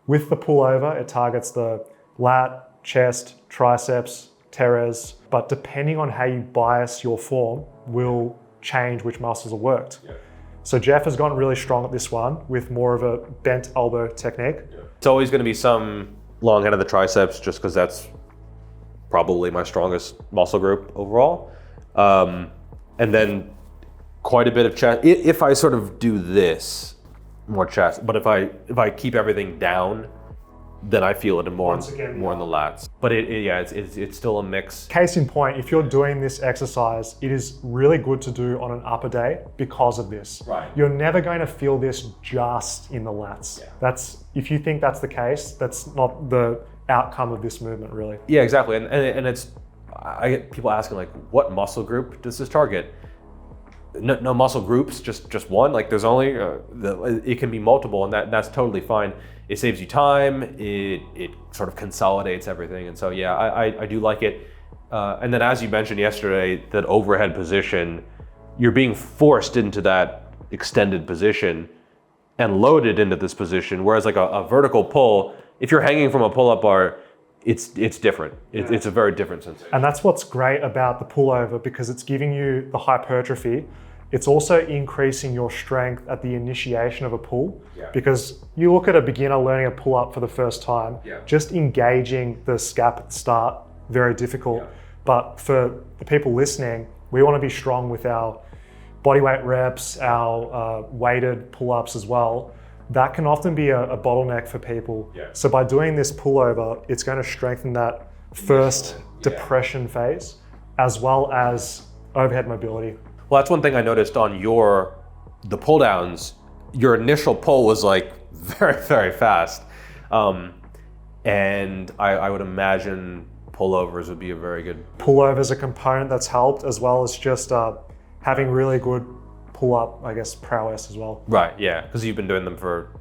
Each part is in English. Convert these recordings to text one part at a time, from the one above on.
With the pullover, it targets the lat, chest, triceps, teres, but depending on how you bias your form will change which muscles are worked. Yeah. So Jeff has gotten really strong at this one with more of a bent elbow technique. Yeah. It's always going to be some long head of the triceps just because that's probably my strongest muscle group overall. And then quite a bit of chest. If I sort of do this, more chest, but if I keep everything down, then I feel it more in the lats. But it's still a mix. Case in point, if you're doing this exercise, it is really good to do on an upper day because of this. Right. You're never going to feel this just in the lats. Yeah. If you think that's the case, that's not the outcome of this movement, really. Yeah, exactly. And it's, I get people asking like, what muscle group does this target? No muscle groups, just one. Like there's only, it can be multiple, and that's totally fine. It saves you time, it sort of consolidates everything. And so yeah, I do like it. And then as you mentioned yesterday, that overhead position, you're being forced into that extended position and loaded into this position. Whereas like a vertical pull, if you're hanging from a pull-up bar, it's different. It's a very different sensation. And that's what's great about the pullover, because it's giving you the hypertrophy. It's also increasing your strength at the initiation of a pull. Yeah. Because you look at a beginner learning a pull-up for the first time, just engaging the scap at the start, very difficult. Yeah. But for the people listening, we want to be strong with our bodyweight reps, our weighted pull-ups as well. That can often be a bottleneck for people. Yeah. So by doing this pullover, it's going to strengthen that first depression phase, as well as overhead mobility. Well, that's one thing I noticed on the pull downs. Your initial pull was like very, very fast. And I would imagine pullovers would be a very good. Pullover is a component that's helped, as well as just having really good pull-up, I guess, prowess as well. Right, yeah, because you've been doing them for...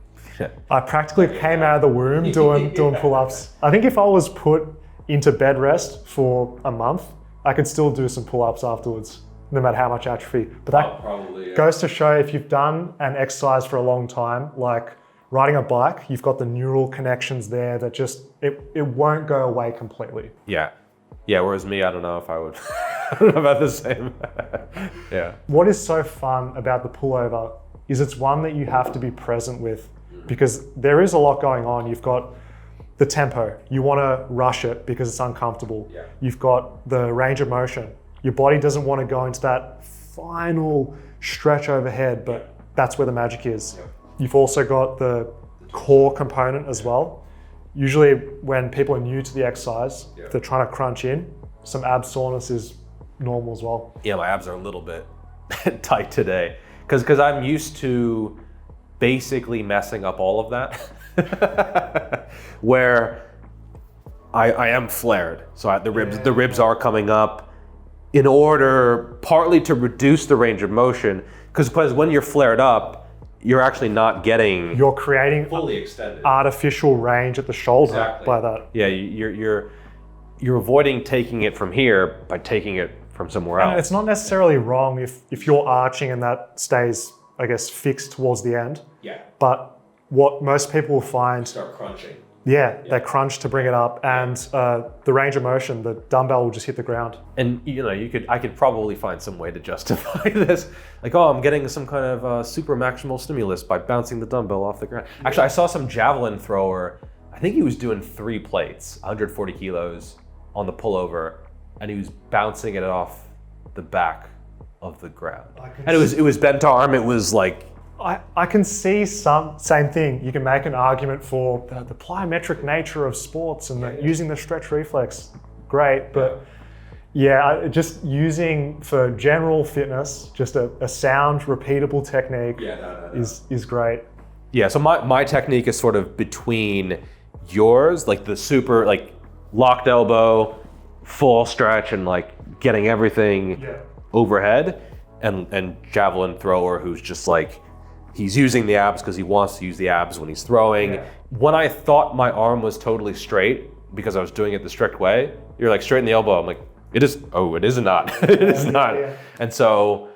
I practically came out of the womb doing pull-ups. I think if I was put into bed rest for a month, I could still do some pull-ups afterwards, no matter how much atrophy. But that goes to show, if you've done an exercise for a long time, like riding a bike, you've got the neural connections there that just, it won't go away completely. Yeah, whereas me, I don't know if I would. I don't know about the same. Yeah. What is so fun about the pullover is it's one that you have to be present with, because there is a lot going on. You've got the tempo. You want to rush it because it's uncomfortable. Yeah. You've got the range of motion. Your body doesn't want to go into that final stretch overhead, but that's where the magic is. Yeah. You've also got the core component as well. Usually when people are new to the exercise, if they're trying to crunch in, some ab soreness is normal as well. Yeah, my abs are a little bit tight today because I'm used to basically messing up all of that where I am flared. So the ribs are coming up in order partly to reduce the range of motion, because when you're flared up, you're actually not getting... You're creating fully extended artificial range at the shoulder by that. Yeah, you're avoiding taking it from here by taking it from somewhere else. And it's not necessarily wrong if you're arching and that stays, I guess, fixed towards the end. Yeah. But what most people will find... Start crunching. Yeah, they crunch to bring it up, and the range of motion, the dumbbell will just hit the ground. And I could probably find some way to justify this. Like, I'm getting some kind of super maximal stimulus by bouncing the dumbbell off the ground. Actually, I saw some javelin thrower. I think he was doing 3 plates, 140 kilos on the pullover, and he was bouncing it off the back of the ground. And it was bent arm. It was like... I can see same thing. You can make an argument for the plyometric nature of sports and using the stretch reflex, great. But just using for general fitness, just a sound, repeatable technique is great. Yeah, so my technique is sort of between yours, like the super, like locked elbow, full stretch, and like getting everything overhead, and javelin thrower who's just like, he's using the abs because he wants to use the abs when he's throwing. Yeah. When I thought my arm was totally straight because I was doing it the strict way, you're like, straighten the elbow. I'm like, it is not. It is not. Yeah. And so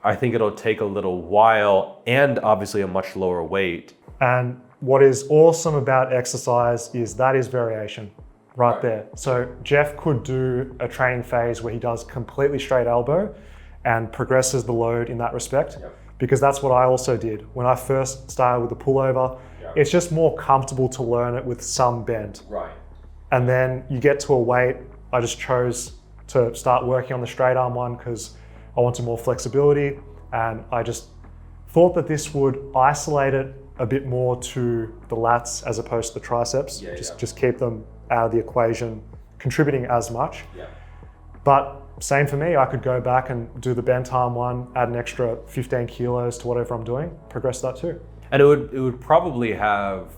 I think it'll take a little while and obviously a much lower weight. And what is awesome about exercise is that is variation right there. So Jeff could do a training phase where he does completely straight elbow and progresses the load in that respect, because that's what I also did. When I first started with the pullover, it's just more comfortable to learn it with some bend. Right. And then you get to a weight, I just chose to start working on the straight arm one because I wanted more flexibility, and I just thought that this would isolate it a bit more to the lats as opposed to the triceps. Just keep them out of the equation, contributing as much. But same for me, I could go back and do the bent arm one, add an extra 15 kilos to whatever I'm doing, progress that too. And it would probably have,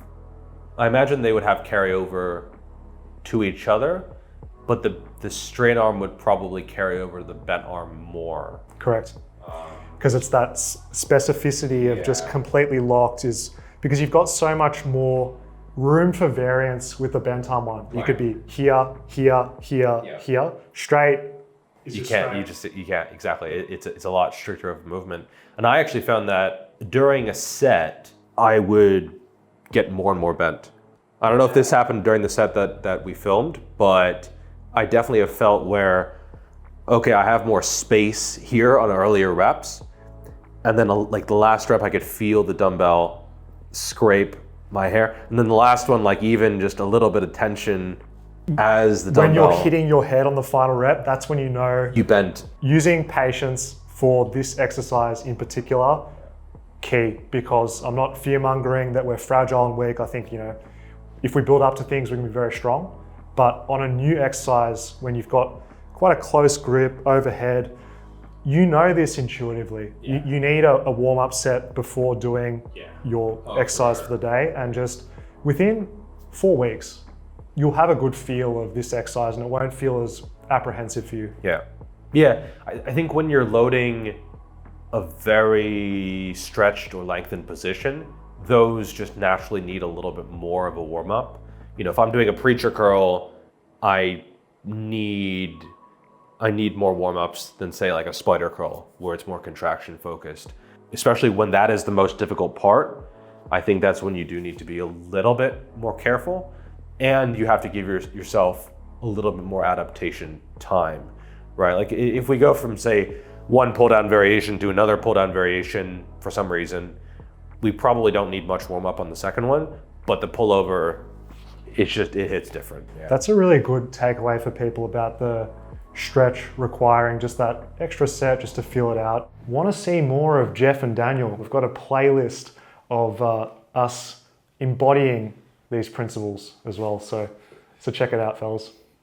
I imagine they would have carryover to each other, but the straight arm would probably carry over to the bent arm more. Correct. Because it's that specificity of just completely locked, is because you've got so much more room for variance with the bent arm one. You could be here, here, here, here. Straight. You can't exactly. It's a lot stricter of a movement. And I actually found that during a set, I would get more and more bent. I don't know if this happened during the set that we filmed, but I definitely have felt where, okay, I have more space here on earlier reps, and then like the last rep, I could feel the dumbbell scrape my hair, and then the last one, like even just a little bit of tension as the dumbbell. When you're hitting your head on the final rep, that's when you know you bent. Using patience for this exercise in particular, key, because I'm not fear-mongering that we're fragile and weak. I think, if we build up to things, we can be very strong. But on a new exercise, when you've got quite a close grip overhead, you know this intuitively. You need a warm-up set before doing your exercise for the day, and just within 4 weeks, you'll have a good feel of this exercise and it won't feel as apprehensive for you. Yeah, I think when you're loading a very stretched or lengthened position, those just naturally need a little bit more of a warm-up. If I'm doing a preacher curl, I need more warm-ups than say like a spider curl where it's more contraction focused. Especially when that is the most difficult part, I think that's when you do need to be a little bit more careful, and you have to give yourself a little bit more adaptation time, right? Like if we go from say one pull down variation to another pull down variation for some reason, we probably don't need much warm up on the second one, but the pullover, it hits different. That's a really good takeaway for people about the stretch requiring just that extra set just to feel it out. Want to see more of Jeff and Daniel? We've got a playlist of us embodying these principles as well. So check it out, fellas.